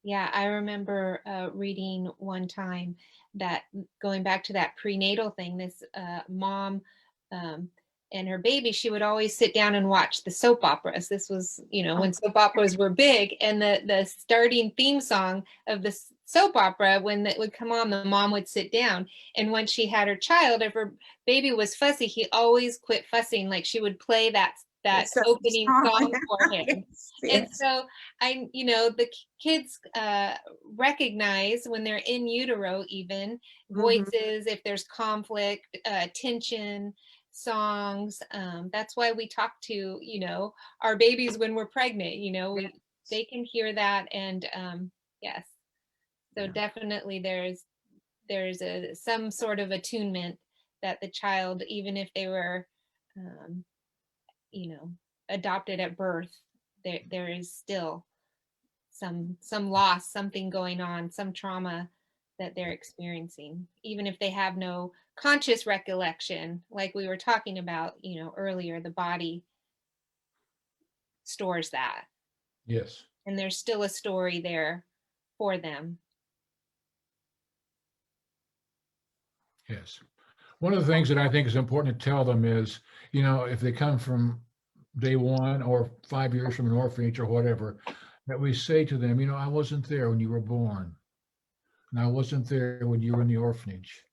S1: Yeah, I remember reading one time that going back to that prenatal thing, this mom um, and her baby, she would always sit down and watch the soap operas. This was, when soap operas were big, and the starting theme song of the soap opera, when it would come on, the mom would sit down. And when she had her child, if her baby was fussy, he always quit fussing. Like she would play that
S2: It's such a
S1: opening
S2: song.
S1: song for him.
S2: Yes,
S1: And
S2: yes.
S1: so the kids recognize when they're in utero, even
S2: Mhm.
S1: voices, if there's conflict, tension, songs. That's why we talk to, our babies when we're pregnant, they can hear that. And yes, so
S2: Yeah.
S1: definitely there's some sort of attunement that the child, even if they were, um, you know, adopted at birth, there is still some loss, something going on, some trauma that they're experiencing, even if they have no conscious recollection, like we were talking about, earlier. The body stores that,
S3: Yes,
S1: and there's still a story there for them.
S3: yes. One of the things that I think is important to tell them is, if they come from day one or 5 years from an orphanage or whatever, that we say to them, I wasn't there when you were born, and I wasn't there when you were in the orphanage,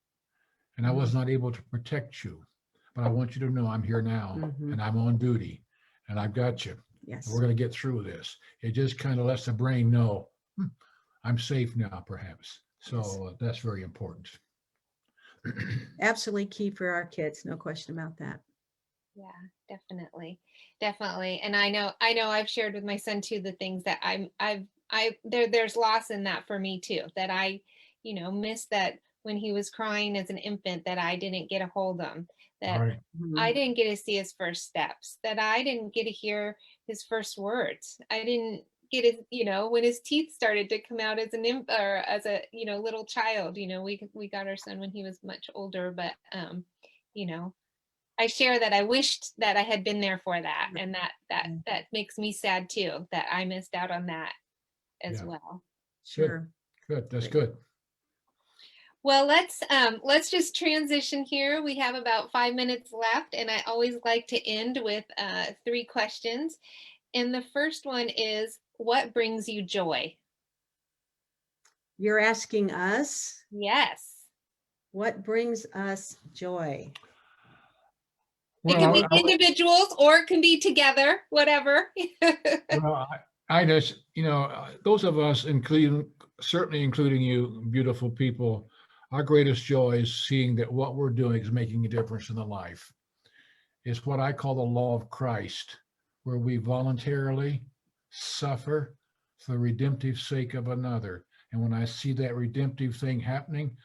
S3: and I was not able to protect you, but I want you to know I'm here now,
S2: Mhm.
S3: and I'm on duty, and I've got you. And
S2: Yes.
S3: we're going to get through this. It just kind of lets the brain know I'm safe now, perhaps. So that's very important.
S2: Absolutely key for our kids. No question about that.
S1: Yeah, definitely. And I know I've shared with my son too, the things that there's loss in that for me too, that I missed, that when he was crying as an infant, that I didn't get a hold of him, that
S3: Right.
S1: I
S2: Mhm.
S1: didn't get to see his first steps, that I didn't get to hear his first words. I didn't get his, when his teeth started to come out as an or as a, little child. We got our son when he was much older, but you know, I share that I wished that I had been there for that, and that makes me sad too, that I missed out on that as
S3: Yeah.
S1: well.
S3: Good.
S2: Sure.
S3: Good. That's good.
S1: Well, let's just transition here. We have about 5 minutes left, and I always like to end with 3 questions. And the first one is, what brings you joy?
S2: You're asking us
S1: Yes.
S2: what brings us joy?
S1: It can
S3: Well,
S1: be individuals or it can be together, whatever.
S3: well, I just, those of us, certainly including you, beautiful people, our greatest joy is seeing that what we're doing is making a difference in the life. It's what I call the law of Christ, where we voluntarily suffer for the redemptive sake of another. And when I see that redemptive thing happening,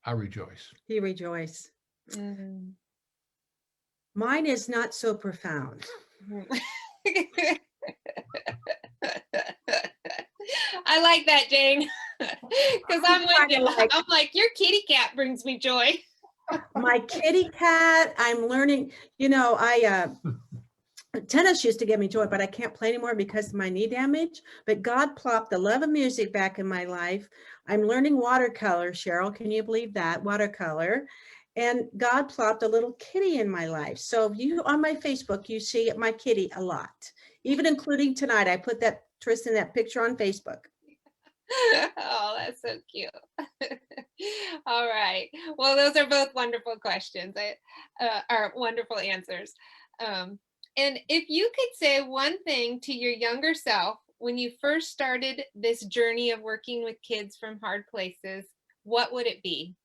S3: I rejoice.
S2: He rejoice.
S1: Mm.
S2: Mine is not so profound.
S1: I like that, Jane, because I'm with you.
S2: Like
S1: I'm like, your kitty cat brings me joy.
S2: my kitty cat, I'm learning, tennis used to give me joy, but I can't play anymore because of my knee damage. But God plopped the love of music back in my life. I'm learning watercolor, Cheryl. Can you believe that? Watercolor. And God plopped a little kitty in my life. So if you on my Facebook, you see my kitty a lot, even including tonight. I put that Tristan, that picture on Facebook.
S1: Oh, that's so cute. All right. Well, those are both wonderful questions. Are wonderful answers. And if you could say one thing to your younger self when you first started this journey of working with kids from hard places, what would it be?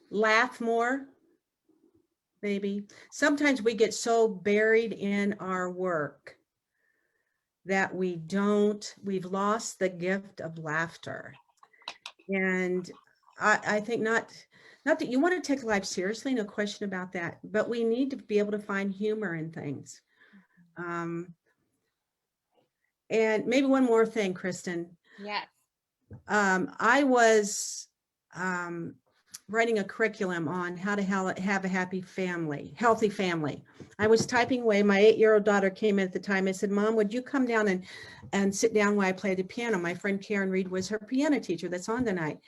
S2: Laugh more, maybe. Sometimes we get so buried in our work that we've lost the gift of laughter. And I think not that you want to take life seriously, no question about that, but we need to be able to find humor in things. And maybe one more thing, Kristen.
S1: Yes.
S2: I was writing a curriculum on how to have a happy family, healthy family. I was typing away. My 8-year-old daughter came in at the time. I said, Mom, would you come down and sit down while I play the piano? My friend Karen Reed was her piano teacher that's on tonight.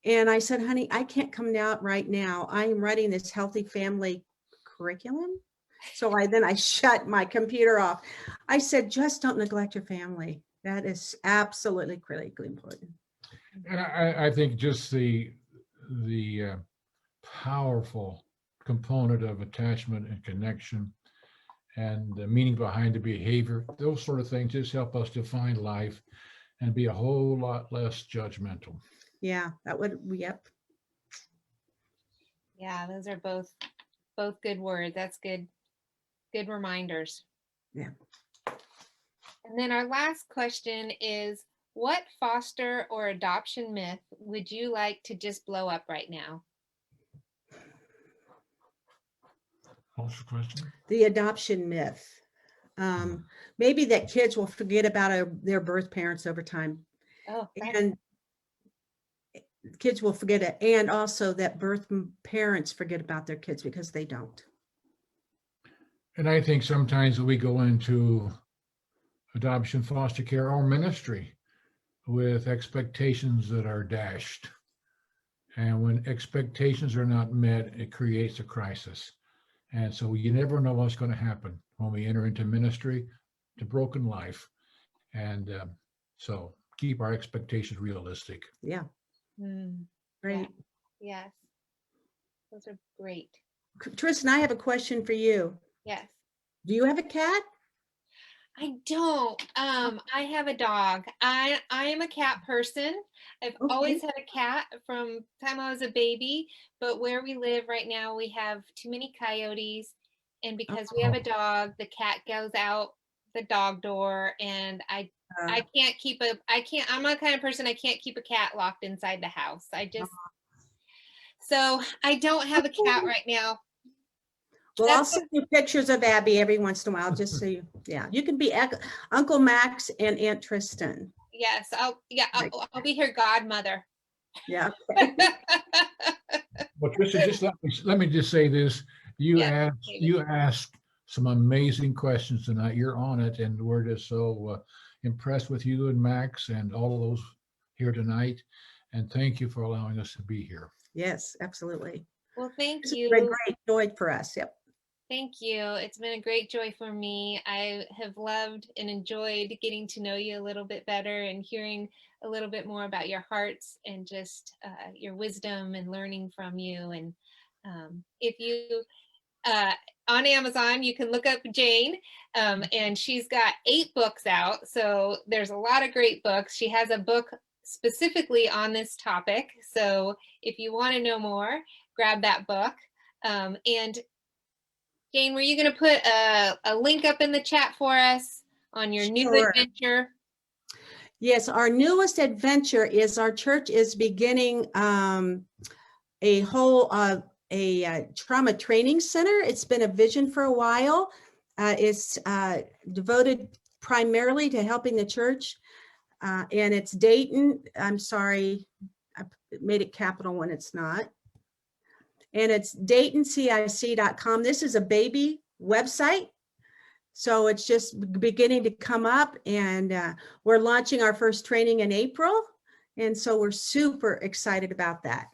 S2: And I said, honey, I can't come down right now. I am writing this healthy family curriculum. So I shut my computer off. I said, just don't neglect your family. That is absolutely critically important.
S3: And I think just the powerful component of attachment and connection and the meaning behind the behavior, those sort of things just help us define life and be a whole lot less judgmental.
S2: Yeah, that would, yep.
S1: Yeah, those are both good words. That's good reminders.
S2: Yeah.
S1: And then our last question is, what foster or adoption myth would you like to just blow up right now?
S3: What's the question?
S2: The adoption myth. Maybe that kids will forget about their birth parents over time.
S1: Oh,
S2: and kids will forget it. And also that birth parents forget about their kids because they don't.
S3: And I think sometimes we go into adoption, foster care, or ministry with expectations that are dashed. And when expectations are not met, it creates a crisis. And so you never know what's going to happen when we enter into ministry, to broken life. And so keep our expectations realistic.
S2: Yeah. Great.
S1: Yeah. Yes. Those are great.
S2: Tristan, I have a question for you.
S1: Yes.
S2: Do you have a cat?
S1: I don't. I have a dog. I am a cat person. I've always had a cat from the time I was a baby, but where we live right now, we have too many coyotes. And because we have a dog, the cat goes out the dog door, and I'm not the kind of person, I can't keep a cat locked inside the house. So I don't have a cat right now.
S2: Well, I'll send you pictures of Abby every once in a while, just so you can be Uncle Max and Aunt Tristan.
S1: Yes, I'll be her godmother.
S2: Yeah. Okay.
S3: Well, Tristan, just let me just say this. You asked some amazing questions tonight. You're on it, and we're just so impressed with you and Max and all of those here tonight. And thank you for allowing us to be here.
S2: Yes, absolutely.
S1: Well, thank you.
S2: It's been a great joy for us. Yep.
S1: Thank you. It's been a great joy for me. I have loved and enjoyed getting to know you a little bit better and hearing a little bit more about your hearts and just your wisdom and learning from you. And if you, on Amazon, you can look up Jane, and she's got 8 books out. So there's a lot of great books. She has a book specifically on this topic. So if you want to know more, grab that book. And Jane, were you going to put a link up in the chat for us on your new adventure?
S2: Yes, our newest adventure is our church is beginning a whole a trauma training center. It's been a vision for a while. It's devoted primarily to helping the church, and it's Dayton. I'm sorry, I made it capital when it's not. And it's DaytonCIC.com. This is a baby website. So it's just beginning to come up, and we're launching our first training in April. And so we're super excited about that.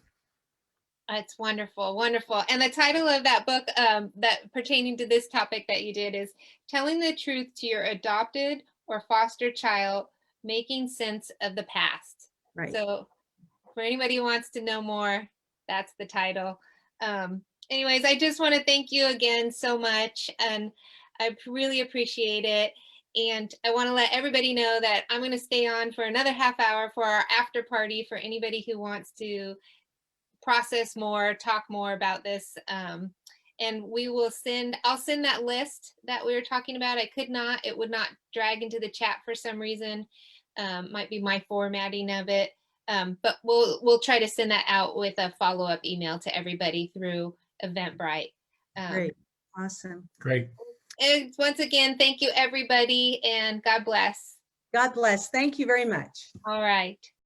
S1: It's wonderful, wonderful. And the title of that book that pertaining to this topic that you did is Telling the Truth to Your Adopted or Foster Child, Making Sense of the Past.
S2: Right.
S1: So for anybody who wants to know more, that's the title. Anyways, I just want to thank you again so much, and I really appreciate it. And I want to let everybody know that I'm going to stay on for another half hour for our after party for anybody who wants to process more, talk more about this. And I'll send that list that we were talking about. It would not drag into the chat for some reason. Might be my formatting of it. But we'll try to send that out with a follow-up email to everybody through Eventbrite.
S2: Great. Awesome.
S3: Great.
S1: And once again, thank you, everybody, and God bless.
S2: God bless. Thank you very much.
S1: All right.